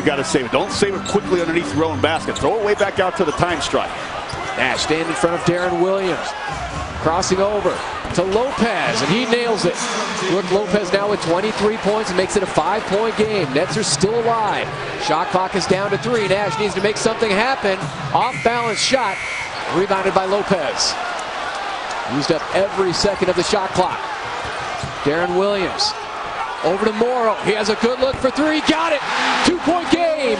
You got to save it. Don't save it quickly underneath your own basket. Throw it way back out to the time strike. Nash standing in front of Darren Williams. Crossing over to Lopez, and he nails it. Look, Lopez now with 23 points and makes it a 5-point game. Nets are still alive. Shot clock is down to 3. Nash needs to make something happen. Off-balance shot. Rebounded by Lopez. Used up every second of the shot clock. Darren Williams. Over to Morrow. He has a good look for 3. Got it! 2-point game!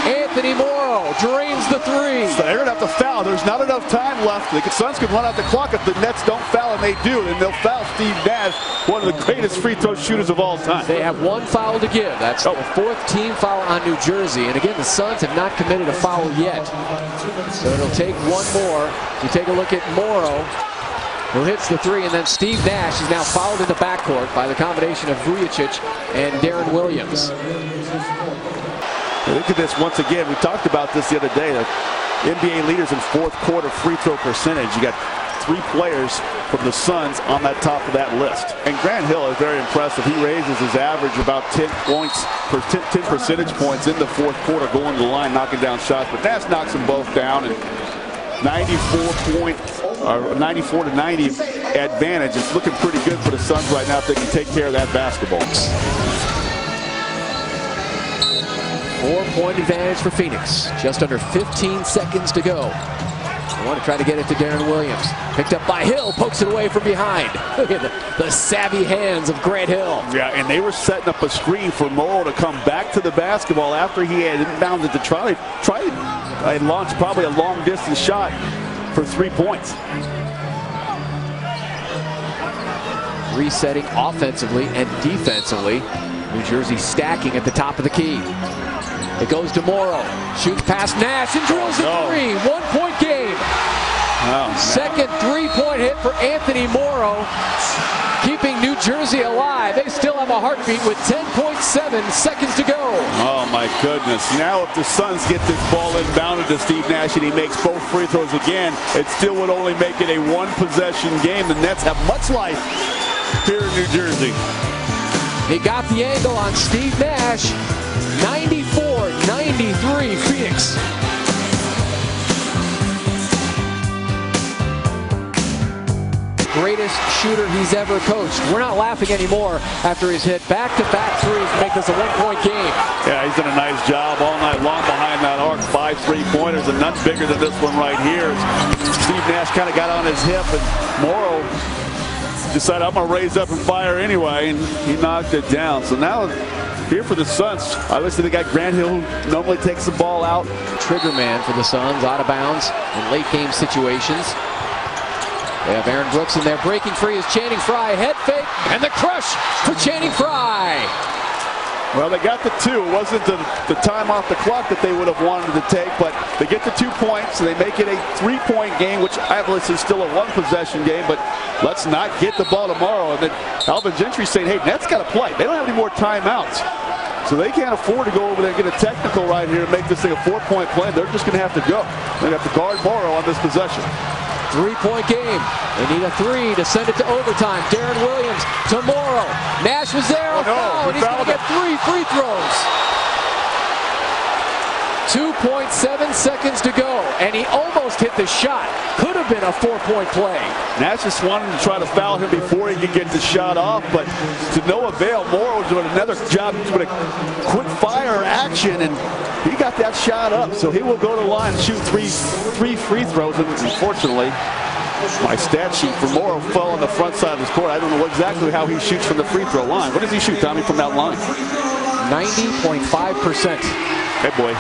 Anthony Morrow drains the 3. So they're going to have to foul. There's not enough time left. The Suns could run out the clock if the Nets don't foul, and they do. And they'll foul Steve Nash, one of the greatest free throw shooters of all time. They have 1 foul to give. That's the 4th team foul on New Jersey. And again, the Suns have not committed a foul yet. So it'll take 1 more. You take a look at Morrow, who hits the 3, and then Steve Nash is now fouled in the backcourt by the combination of Vujicic and Darren Williams. Look at this once again. We talked about this the other day. The NBA leaders in 4th quarter free throw percentage. You got 3 players from the Suns on that top of that list. And Grant Hill is very impressive. He raises his average about 10 percentage points in the 4th quarter, going to the line, knocking down shots. But Nash knocks them both down, and 94 to 90 advantage. It's looking pretty good for the Suns right now if they can take care of that basketball. 4-point advantage for Phoenix. Just under 15 seconds to go. They want to try to get it to Darren Williams. Picked up by Hill, pokes it away from behind. Look at the savvy hands of Grant Hill. Yeah, and they were setting up a screen for Morrow to come back to the basketball after he had inbounded to try and launch probably a long distance shot for 3 points. Resetting offensively and defensively. New Jersey stacking at the top of the key. It goes to Morrow. Shoots past Nash and drills a 3. 1-point game. Second 3-point hit for Anthony Morrow, keeping New Jersey alive. They still have a heartbeat with 10.7 seconds to go. Oh my goodness. Now if the Suns get this ball inbounded to Steve Nash and he makes both free throws again, it still would only make it a 1-possession game. The Nets have much life here in New Jersey. He got the angle on Steve Nash. 94-93 Phoenix. Greatest shooter he's ever coached. We're not laughing anymore after he's hit back-to-back threes to make this a 1-point game. Yeah, he's done a nice job all night long behind that arc. 5 3-pointers, and none bigger than this one right here. Steve Nash kind of got on his hip, and Morrow decided, I'm going to raise up and fire anyway, and he knocked it down. So now here for the Suns, obviously they got Grant Hill, who normally takes the ball out. Trigger man for the Suns, out of bounds in late game situations. They have Aaron Brooks in there. Breaking free is Channing Frye. Head fake, and the crush for Channing Frye. Well, they got the 2. It wasn't the time off the clock that they would have wanted to take, but they get the 2 points, and they make it a 3-point game, which obviously is still a 1-possession game, but let's not get the ball tomorrow. And then Alvin Gentry saying, hey, Nets got to play. They don't have any more timeouts. So they can't afford to go over there and get a technical right here and make this thing a 4-point play. They're just going to have to go. They're going to have to guard Morrow on this possession. 3-point game. They need a 3 to send it to overtime. Darren Williams to Morrow. Nash was there. And he's going to get 3 free throws. 2.7 seconons to go, and he almost hit the shot. Could have been a 4-point play. Nash just wanted to try to foul him before he could get the shot off, but to no avail. Morrow doing another job with a quick fire action, and he got that shot up. So he will go to the line and shoot three free throws, and unfortunately, my stat sheet for Morrow fell on the front side of his court. I don't know exactly how he shoots from the free throw line. What does he shoot, Tommy, from that line? 90.5%. Hey, boy.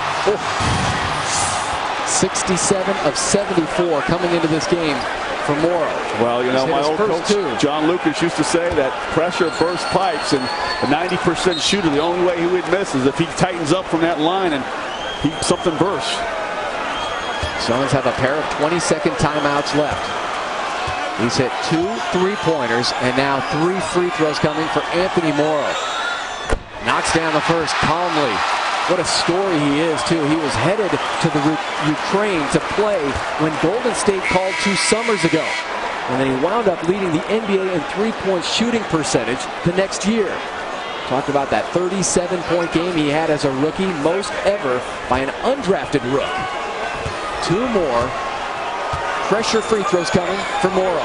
67 of 74 coming into this game for Morrow. Well, you know, my old coach, John Lucas, used to say that pressure bursts pipes, and a 90% shooter, the only way he would miss is if he tightens up from that line and something bursts. Suns have a pair of 20-second timeouts left. He's hit 2 3-pointers, and now 3 free throws coming for Anthony Morrow. Knocks down the first calmly. What a story he is, too. He was headed to the Ukraine to play when Golden State called 2 summers ago. And then he wound up leading the NBA in 3-point shooting percentage the next year. Talked about that 37-point game he had as a rookie, most ever by an undrafted rook. 2 more pressure free throws coming for Morrow.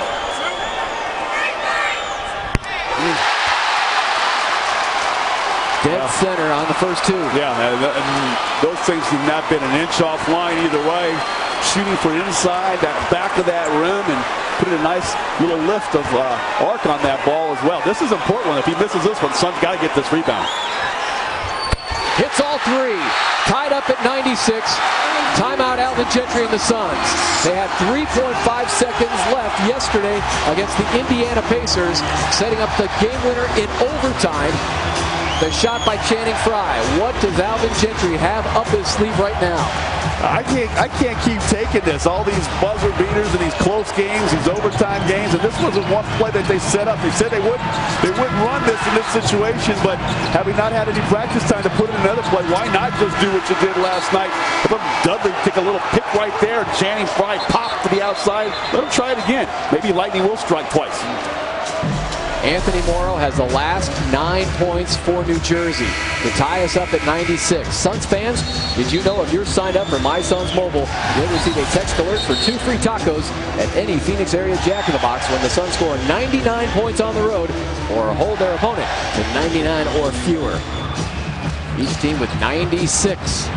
Dead center on the first 2. Yeah, and those things have not been an inch offline either way. Shooting for inside that back of that rim and putting a nice little lift of arc on that ball as well. This is important. If he misses this one, Suns got to get this rebound. Hits all 3. Tied up at 96. Timeout Alvin Gentry and the Suns. They had 3.5 seconds left yesterday against the Indiana Pacers, setting up the game winner in overtime. The shot by Channing Frye. What does Alvin Gentry have up his sleeve right now? I can't keep taking this. All these buzzer beaters and these close games, these overtime games, and this wasn't one play that they set up. They said they wouldn't run this in this situation, but having not had any practice time to put in another play, why not just do what you did last night? Let Dudley take a little pick right there. Channing Frye pop to the outside. Let him try it again. Maybe lightning will strike twice. Anthony Morrow has the last 9 points for New Jersey to tie us up at 96. Suns fans, did you know if you're signed up for My Suns Mobile, you'll receive a text alert for 2 free tacos at any Phoenix area Jack in the Box when the Suns score 99 points on the road or hold their opponent to 99 or fewer. Each team with 96.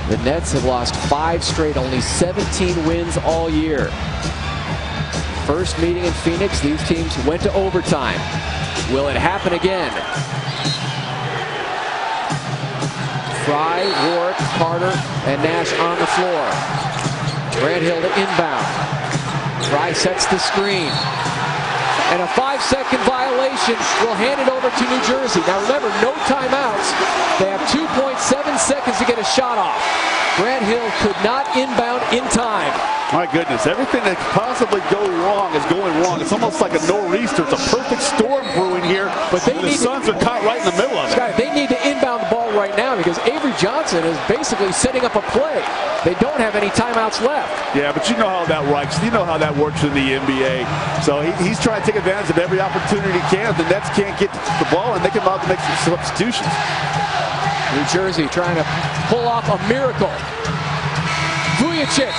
The Nets have lost 5 straight, only 17 wins all year. First meeting in Phoenix, these teams went to overtime. Will it happen again? Frye, Warwick, Carter, and Nash on the floor. Grant Hill to inbound. Frye sets the screen. And a 5-second violation will hand it over to New Jersey. Now remember, no timeouts. They have 2.7 seconds to get a shot off. Grant Hill could not inbound in time. My goodness, everything that could possibly go wrong is going wrong. It's almost like a nor'easter. It's a perfect storm brewing here, but the Suns are caught right in the middle of it. Scott, they need to inbound the ball right now because Avery Johnson is basically setting up a play. They don't have any timeouts left. Yeah, but you know how that works. You know how that works in the NBA. So he's trying to take advantage of every opportunity he can. If the Nets can't get the ball, and they can make some substitutions. New Jersey trying to pull off a miracle. Vujicic.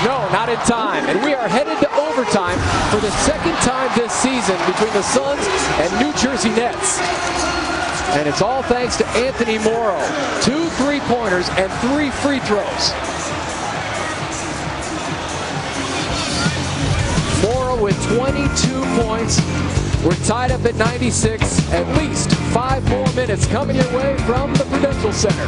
No, not in time. And we are headed to overtime for the second time this season between the Suns and New Jersey Nets. And it's all thanks to Anthony Morrow. 2 3-pointers and 3 free throws. Morrow with 22 points. We're tied up at 96. At least 5 more minutes coming your way from the Prudential Center.